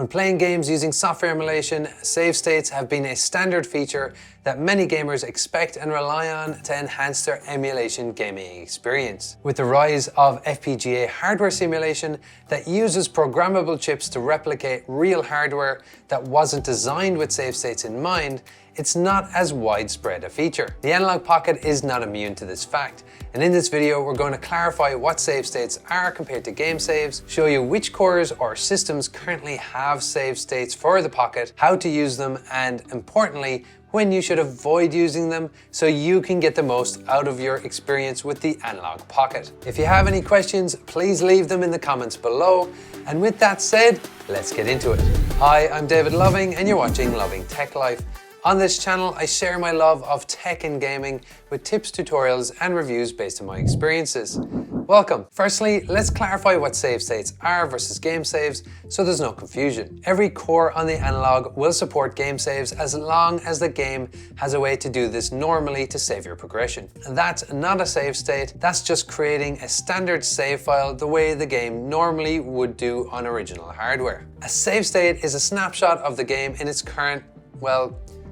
When playing games using software emulation, save states have been a standard feature that many gamers expect and rely on to enhance their emulation gaming experience. With the rise of FPGA hardware simulation that uses programmable chips to replicate real hardware that wasn't designed with save states in mind, it's not as widespread a feature. The Analogue Pocket is not immune to this fact, and in this video we're going to clarify what save states are compared to game saves, show you which cores or systems currently have save states for the Pocket, how to use them, and importantly, when you should avoid using them so you can get the most out of your experience with the Analogue Pocket. If you have any questions, please leave them in the comments below. And with that said, let's get into it. Hi, I'm David Loving and you're watching Loving Tech Life. On this channel, I share my love of tech and gaming with tips, tutorials, and reviews based on my experiences. Welcome. Firstly, let's clarify what save states are versus game saves so there's no confusion. Every core on the Analogue will support game saves as long as the game has a way to do this normally to save your progression. And that's not a save state, that's just creating a standard save file the way the game normally would do on original hardware. A save state is a snapshot of the game in its current,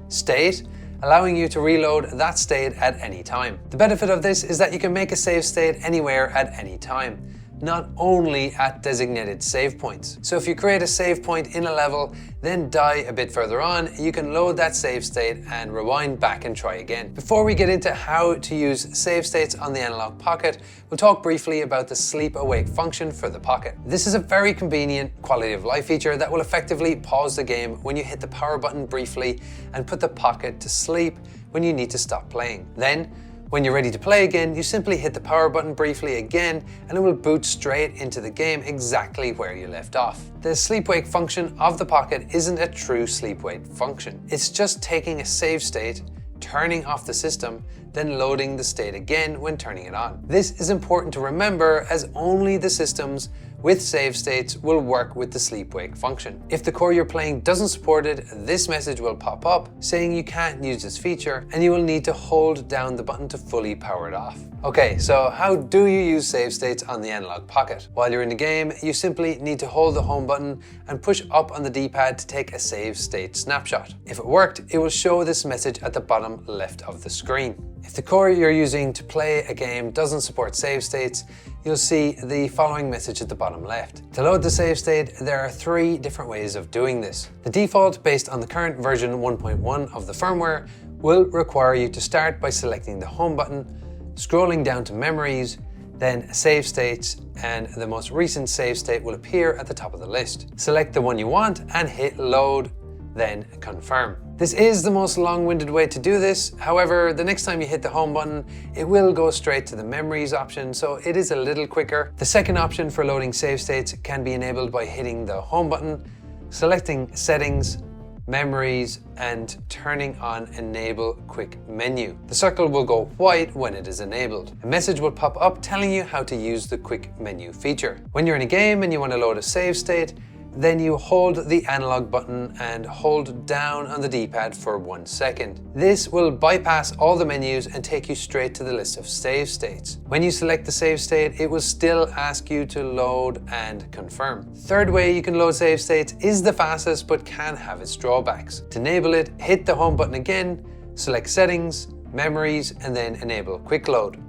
state, allowing you to reload that state at any time. The benefit of this is that you can make a save state anywhere at any time, not only at designated save points. So if you create a save point in a level, then die a bit further on, you can load that save state and rewind back and try again. Before we get into how to use save states on the Analogue Pocket, we'll talk briefly about the sleep awake function for the Pocket. This is a very convenient quality of life feature that will effectively pause the game when you hit the power button briefly and put the Pocket to sleep when you need to stop playing. Then, when you're ready to play again, you simply hit the power button briefly again and it will boot straight into the game exactly where you left off. The sleep-wake function of the Pocket isn't a true sleep-wake function. It's just taking a save state, turning off the system, then loading the state again when turning it on. This is important to remember as only the systems with save states will work with the sleep-wake function. If the core you're playing doesn't support it, this message will pop up saying you can't use this feature and you will need to hold down the button to fully power it off. Okay, so how do you use save states on the Analogue Pocket? While you're in the game, you simply need to hold the home button and push up on the D-pad to take a save state snapshot. If it worked, it will show this message at the bottom left of the screen. If the core you're using to play a game doesn't support save states, you'll see the following message at the bottom left. To load the save state, there are 3 different ways of doing this. The default, based on the current version 1.1 of the firmware, will require you to start by selecting the home button, scrolling down to memories, then save states, and the most recent save state will appear at the top of the list. Select the one you want and hit load, then confirm. This is the most long-winded way to do this. However, the next time you hit the home button, it will go straight to the memories option, so it is a little quicker. The second option for loading save states can be enabled by hitting the home button, selecting settings, memories, and turning on enable quick menu. The circle will go white when it is enabled. A message will pop up telling you how to use the quick menu feature. When you're in a game and you want to load a save state, then you hold the analog button and hold down on the D-pad for 1 second. This will bypass all the menus and take you straight to the list of save states. When you select the save state, it will still ask you to load and confirm. Third way you can load save states is the fastest but can have its drawbacks. To enable it, hit the home button again, select settings, memories, and then enable quick load.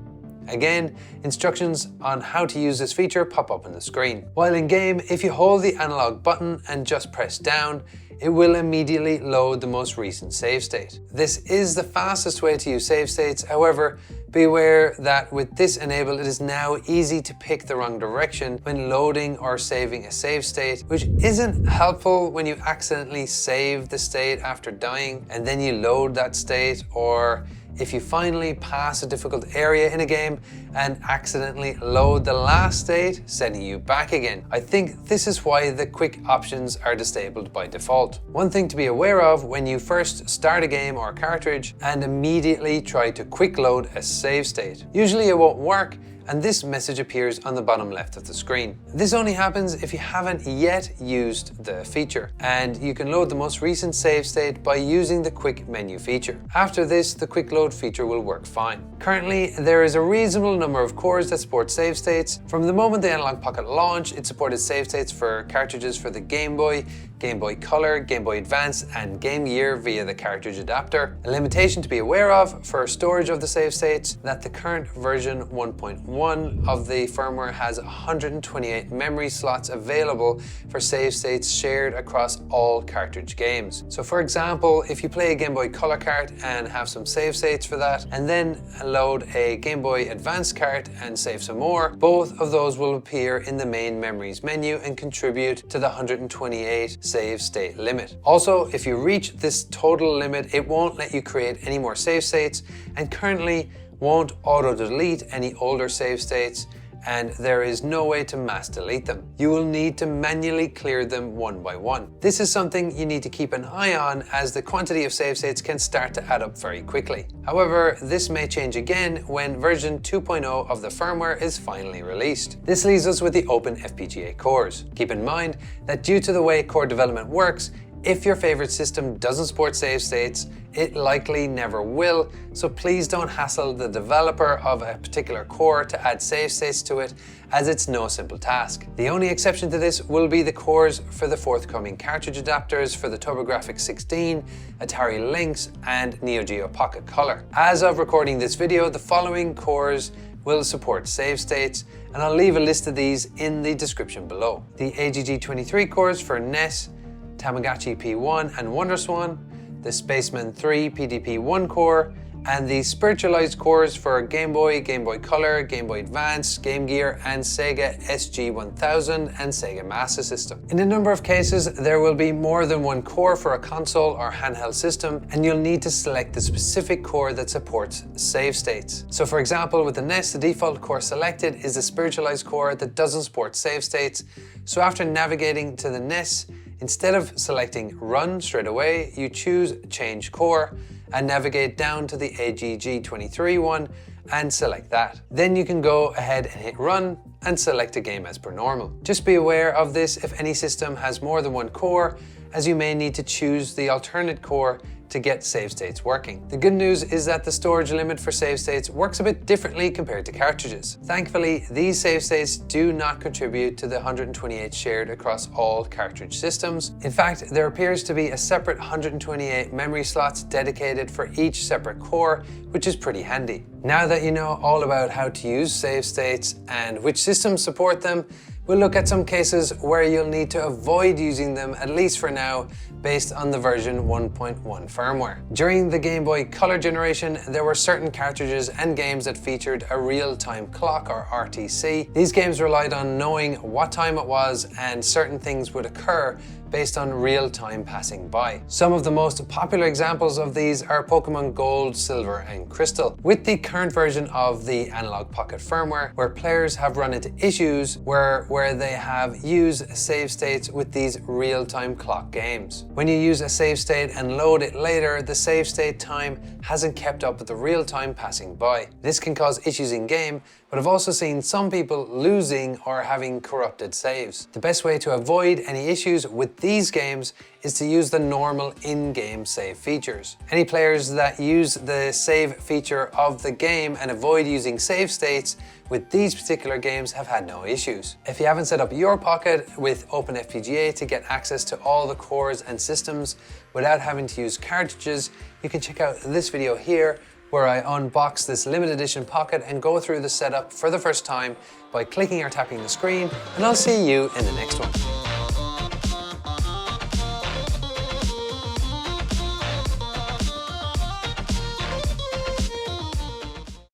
Again, instructions on how to use this feature pop up on the screen. While in game, if you hold the analog button and just press down, it will immediately load the most recent save state. This is the fastest way to use save states. However, beware that with this enabled, it is now easy to pick the wrong direction when loading or saving a save state, which isn't helpful when you accidentally save the state after dying and then you load that state, or if you finally pass a difficult area in a game and accidentally load the last state, sending you back again. I think this is why the quick options are disabled by default. One thing to be aware of when you first start a game or cartridge and immediately try to quick load a save state. Usually it won't work, and this message appears on the bottom left of the screen. This only happens if you haven't yet used the feature, and you can load the most recent save state by using the quick menu feature. After this, the quick load feature will work fine. Currently, there is a reasonable number of cores that support save states. From the moment the Analogue Pocket launched, it supported save states for cartridges for the Game Boy, GameBoy Color, GameBoy Advance, and GameGear via the cartridge adapter. A limitation to be aware of for storage of the save states, that the current version 1.1 of the firmware has 128 memory slots available for save states shared across all cartridge games. So for example, if you play a GameBoy Color cart and have some save states for that, and then load a GameBoy Advance cart and save some more, both of those will appear in the main memories menu and contribute to the 128 save state limit. Also, if you reach this total limit, it won't let you create any more save states and currently won't auto-delete any older save states, and there is no way to mass delete them. You will need to manually clear them one by one. This is something you need to keep an eye on, as the quantity of save states can start to add up very quickly. However, this may change again when version 2.0 of the firmware is finally released. This leaves us with the openFPGA cores. Keep in mind that due to the way core development works, if your favorite system doesn't support save states, it likely never will, so please don't hassle the developer of a particular core to add save states to it, as it's no simple task. The only exception to this will be the cores for the forthcoming cartridge adapters for the TurboGrafx-16, Atari Lynx, and Neo Geo Pocket Color. As of recording this video, the following cores will support save states, and I'll leave a list of these in the description below. The AGG23 cores for NES, Tamagotchi P1 and Wonderswan, the Spaceman 3 PDP-1 core, and the Spiritualized cores for Game Boy, Game Boy Color, Game Boy Advance, GameGear, and Sega SG-1000 and Sega Master System. In a number of cases, there will be more than one core for a console or handheld system, and you'll need to select the specific core that supports save states. So for example, with the NES, the default core selected is the Spiritualized core that doesn't support save states. So after navigating to the NES, instead of selecting Run straight away, you choose Change Core and navigate down to the AGG23 one and select that. Then you can go ahead and hit Run and select a game as per normal. Just be aware of this if any system has more than one core, as you may need to choose the alternate core to get save states working. The good news is that the storage limit for save states works a bit differently compared to cartridges. Thankfully, these save states do not contribute to the 128 shared across all cartridge systems. In fact, there appears to be a separate 128 memory slots dedicated for each separate core, which is pretty handy. Now that you know all about how to use save states and which systems support them, we'll look at some cases where you'll need to avoid using them, at least for now, based on the version 1.1 firmware. During the Game Boy Color generation, there were certain cartridges and games that featured a real-time clock, or RTC. These games relied on knowing what time it was, and certain things would occur based on real time passing by. Some of the most popular examples of these are Pokemon Gold, Silver, and Crystal. With the current version of the Analogue Pocket firmware, where players have run into issues where they have used save states with these real-time clock games. When you use a save state and load it later, the save state time hasn't kept up with the real time passing by. This can cause issues in game, but I've also seen some people losing or having corrupted saves. The best way to avoid any issues with these games is to use the normal in-game save features. Any players that use the save feature of the game and avoid using save states with these particular games have had no issues. If you haven't set up your Pocket with openFPGA to get access to all the cores and systems without having to use cartridges, you can check out this video here, where I unbox this limited edition Pocket and go through the setup for the first time by clicking or tapping the screen, and I'll see you in the next one.